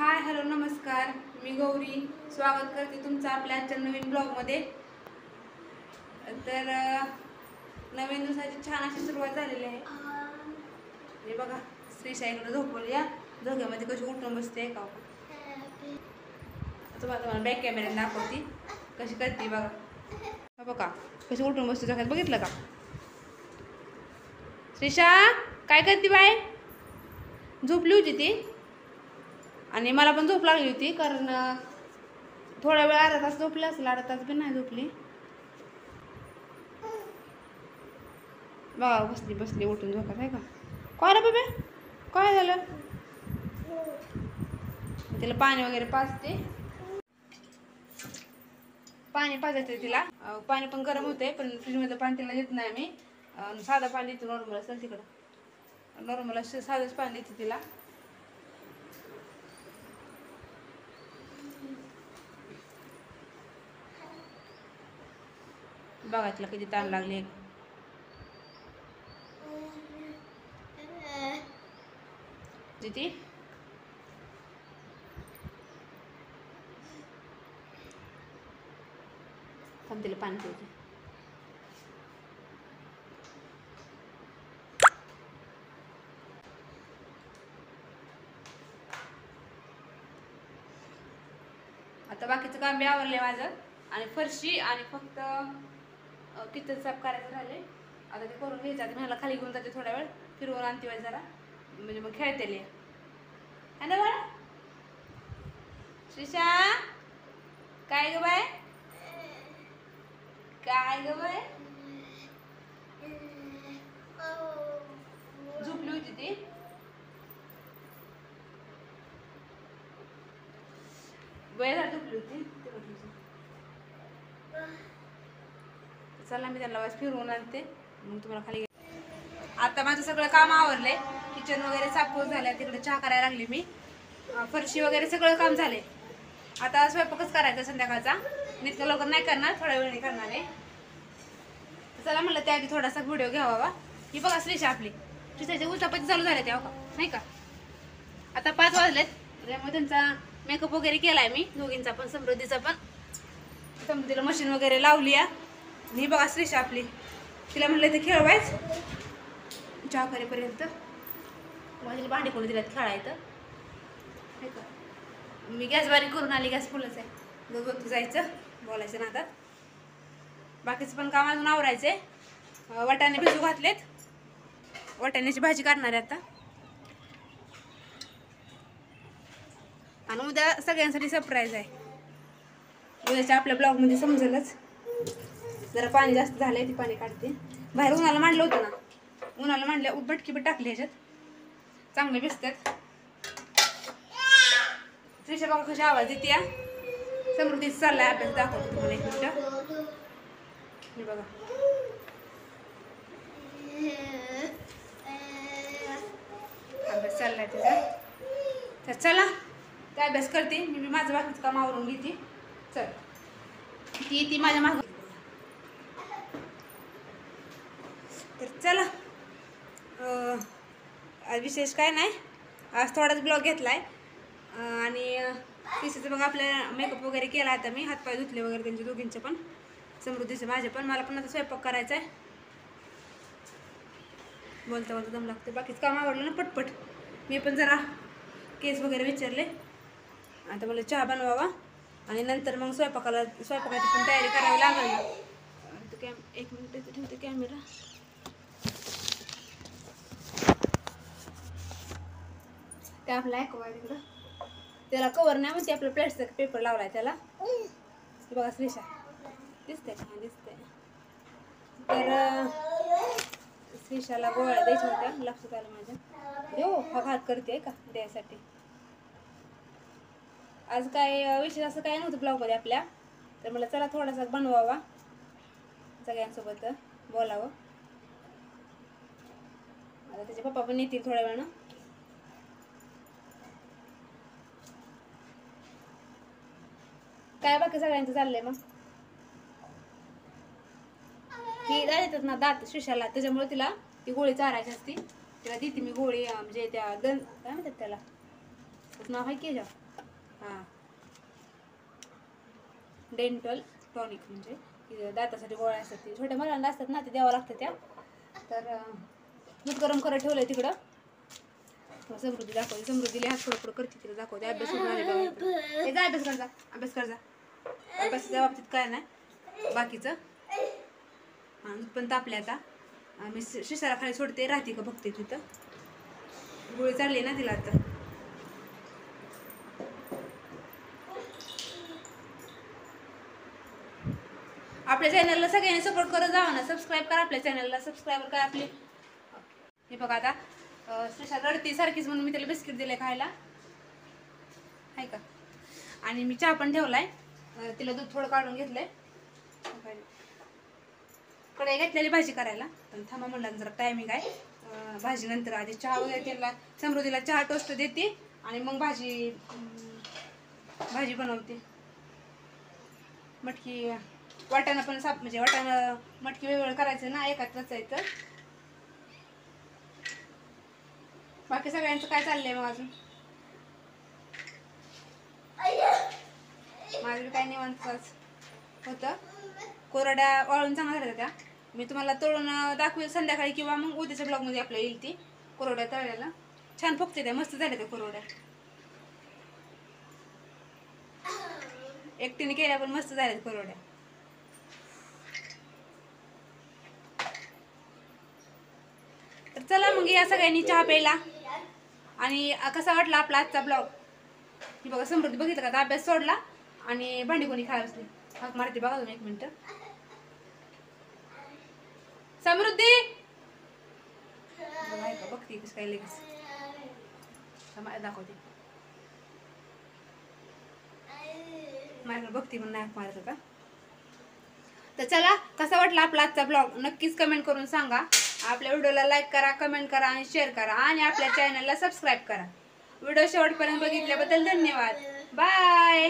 Hi hello नमस्कार, मी गौरी स्वागत करते तुमचं आपल्या आजच्या नवीन ब्लॉगमध्ये. तर नवीन दिवसाची छान अशी सुरुवात झालेली आहे. हे बघा, श्रीशा इकडे झोपवली या झोक्यामध्ये कशी उठून बसते का. तुम्हाला बॅक कॅमेऱ्याने दाखवते कशी करते बघा. बघा कशी उठून बसते झोक्यात, बघितलं का. श्रीशा काय करते बाय, झोपली होती ती आणि मला पण झोप लागली होती, कारण थोडा वेळ अर्धा तास झोपली असेल, अर्धा तास पण नाही झोपली. बघा बसली बसली उठून झोपत आहे का. काय रे बाबा, काय झालं. तिला पाणी वगैरे पाजते, पाणी पाजायचं तिला. पाणी पण गरम होते, पण फ्रीजमधलं पाणी तिला देत नाही मी. साधं पाणी देते नॉर्मल असेल तिकडं, नॉर्मल असं साधंच पाणी देते तिला. बघा तिला किती ताण लागली. ती थांब, तिला पाणी पिवते. आता बाकीचं काम बी आवरलंय माझं, आणि फरशी आणि फक्त किचन साफ करायचं झाले. आता ते करून घ्यायचं. आता मला खाली घेऊन जाते, थोडा वेळ फिरवून आणते वाज जरा, म्हणजे मग खेळते लिहा. है ना बाळा. श्रीशा काय ग बाय, काय ग बाय, झोपली होती ती. वेळेला झोपली होती. चला मी त्यांना वाज फिरवून आणते, मग तुम्हाला खाली. आता माझं सगळं काम आवरलंय, किचन वगैरे साफ झालंय, तिकडे चहा करायला लागली मी, फरशी वगैरे सगळं काम झालंय. आता स्वयंपाकच करायचा संध्याकाळचा, इतकं लवकर नाही करणार, थोड्या वेळाने करणार आहे. चला म्हणलं त्याआधी थोडासा व्हिडिओ घ्यावा. ही बघा श्रीशा आपली, श्रीशाची उचापती चालू झाल्या तेव्हा नाही का. आता 5 वाजलेत, त्यामुळे त्यांचा मेकअप वगैरे केलाय मी, दोघींचा पण समृद्धीचा पण. समृद्धीला मशीन वगैरे लावली आहे. ही बघा श्रीशा आपली, तिला म्हणलं तर खेळवायच चहा करेपर्यंत. माझी भांडी कोणी दिल्यात खेळायचं. मी गॅस बारीक करून आली, गॅस फुलच आहे. दोघं जायचं बोलायचं ना. आता बाकीचं पण काम अजून आवरायचंय. वाटाणे भिजू घातलेत, वाटाण्याची भाजी करणार आहे आता. आणि उद्या सगळ्यांसाठी सरप्राईज आहे. उद्याच्या आपल्या ब्लॉगमध्ये समजेलच. जरा पाणी जास्त झालंय, ती पाणी काढते. बाहेर उन्हाला मांडलं होतं ना, उन्हाला मांडल्या बटकी बी टाकली ह्याच्यात, चांगले भिजतात. श्रीशा बघा कशी आवाज येते या. समृद्धीच चाललाय अभ्यास, दाखवतो तुम्हाला एक मिनिट. हे बघा अभ्यास चाललाय तिचा. तर चला काय अभ्यास करते, मी माझं बाकीचं काम आवरून घेते. चल ती माझ्या मागं. तर चला आज विशेष काय नाही, आज थोडाच ब्लॉग घेतलाय. आणि तिचं मग आपल्या मेकअप वगैरे केला. आता मी हातपाय धुतले वगैरे त्यांच्या दोघींचे पण, समृद्धीचे माझे पण. मला पण आता स्वयंपाक करायचा आहे. बोलता बोलता दम लागते. बाकीचं काम आवडलं ना पटपट. मी पण जरा केस वगैरे विचारले. आता मला चहा बनवावा आणि नंतर मग स्वयंपाकाची पण तयारी करावी लागेल ना. एक मिनिट ठेवते कॅमेरा. त्या आपला ऐकवा तिकडं, त्याला कवर नाही म्हणते, आपलं प्लॅस्टिक पेपर लावलाय त्याला. बघा श्रीशा दिसतंय का, दिसतंय. तर श्रीशाला गोळ्या द्यायच्या होत्या, लक्षात आलं माझ्या. देऊ हा घात करते का द्यायसाठी. आज काय विशेष असं काय नव्हतं ब्लॉगमध्ये आपल्या, तर मला चला थोडासा बनवावा, सगळ्यांसोबत बोलावं. आता त्याचे पप्पा पण येतील थोड्या वेळानं. काय बाकी सगळ्यांचं चाललंय मग. ही येतात ना दात श्रीशाला, त्याच्यामुळे तिला ती गोळी चारायची असती. तिला देते मी गोळी, म्हणजे त्या काय म्हणतात त्याला नाव आहे की हां, डेंटल टॉनिक म्हणजे दातासाठी गोळ्या असतात, ते छोट्या मुलांना असतात ना, ते द्यावं लागतं त्या. तर दूध गरम करत ठेवलंय तिकडं. समृद्धी दाखवते, समृद्धीला हात थोडं करते, तिला दाखवते. अभ्यास करून आले बघा. हे जा अभ्यास कर जा, अभ्यास कर जा. अभ्यासाच्या बाबतीत काय नाही बाकीचं. हां, दूध पण तापले आता. मी शिशाला खाली सोडते, राहते का बघते तिथं. गोळी चालली ना तिला आता. आपल्या चॅनलला सगळ्यांनी सपोर्ट करत जावा ना. सबस्क्राईब करा आपल्या चॅनलला, सबस्क्राईबर करा आपली. हे बघा आता श्रीषा रडती सारखीच म्हणून मी त्याला बिस्किट दिले खायला, आहे का. आणि मी चहा पण ठेवलाय, तिला दूध थोडं काढून घेतलंय. कढई घेतलेली भाजी करायला, पण थांबा म्हणलं जरा टायमिंग आहे. भाजी नंतर, आधी चहा वगैरे त्याला समृद्धीला चहा टोस्ट देते आणि मग भाजी बनवते. मटकी वाटाणा पण साप म्हणजे वाटाणा मटकी वेगवेगळं करायचं ना, एकाच रचायचं. बाकी सगळ्यांचं काय चाललंय मग अजून? माझं काय निवांत होतं. कोरड्या वाळून चांगल्या झाल्या त्या. मी तुम्हाला तळून दाखवेल संध्याकाळी किंवा मग उद्याच्या ब्लॉगमध्ये आपल्या येईल ती कोरड्या तळल्याला. छान फुगते त्या, मस्त झाल्या त्या कोरड्या. एकटीने केल्या पण मस्त झाल्या कोरड्या. तर चला मग या सगळ्यांनी चहा प्यायला. आणि कसा वाटला आपला आजचा ब्लॉग? ही बघा समृद्धी बघितलं का, अभ्यास सोडला आणि भांडी कोणी खायला बसली. हाक मारते बघा तुम्ही, 1 मिनिट. समृद्धी बघा का, बघते कसं काय लगेच. दाखवते माझ्याकडे बघते म्हणून हाक मारत होता. तर चला, कसा वाटला आपला आजचा ब्लॉग नक्कीच कमेंट करून सांगा. आपल्या व्हिडिओला लाईक करा, कमेंट करा आणि शेअर करा आणि आपल्या चॅनलला सबस्क्राईब करा. व्हिडिओ शेवटपर्यंत बघितल्याबद्दल धन्यवाद. बाय.